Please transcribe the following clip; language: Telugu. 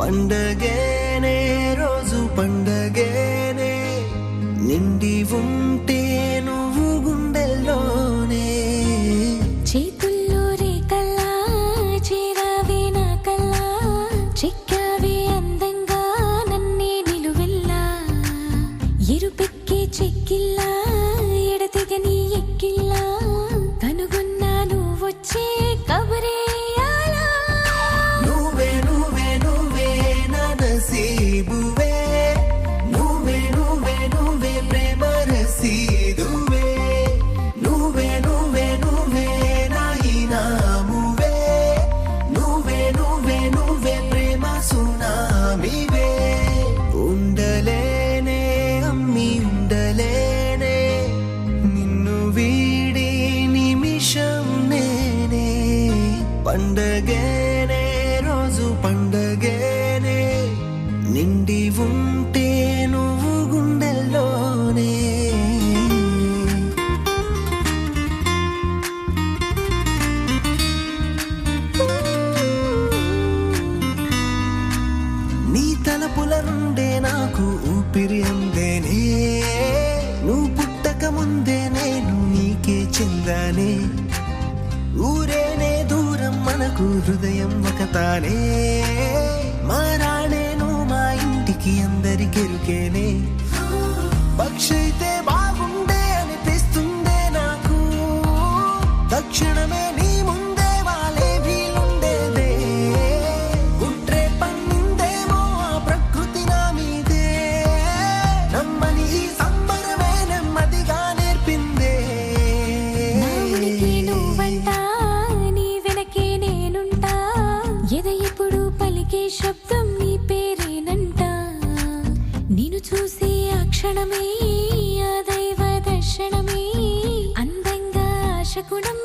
పండగేనే రోజు పండగేనే నిండి ఉంటే నువ్వు గుండెల్లోనే చేతుల్లో రేకల్లా చేరావే నా కల్లా చిక్కావే అందంగా నన్నే నిలువెల్లా ఎరుపెక్కే చెక్కిల్లా ఎడతెగని ఎక్కిల్లా కనుగొన్నా నువ్వొచ్చే కబరే నసీబువే నువ్వే నువ్వే నువ్వే ప్రేమ రసీదువే నువ్వే నువ్వే నువ్వే నా ఇనామువే నువ్వే నువ్వే నువ్వే ప్రేమ సునామీవే ఉండలేనే అమ్మి ఉండలేనే నిన్ను వీడి నిమిషం నేనే పండగేనే రోజు పండగేనే నిండి ఉంటే నువ్వు గుండెల్లోనే నీ తలపుల నుండే నాకు ఊపిరి అందేనే నువ్వు పుట్టక ముందే నేను నీకే చెందానే ఊరేనే దూరం మనకు హృదయం ఒకతానే మారాణేను మా ఇంటికి అందరికెరుకేనే పక్షైతే బాగుండే అనిపిస్తుందే నాకు తక్షణమే నీ ముందే వాళ్ళే వీలుండేదే గుట్రే పన్నిందేమో ఆ ప్రకృతి నా మీదే నమ్మని ఈ సంబరమే నెమ్మదిగా నేర్పిందే ఎప్పుడు పలికే శబ్దం నీ పేరేనంట నిన్ను చూసి ఆ క్షణమే ఆ దైవ దర్శనమే అందంగా ఆశకుణం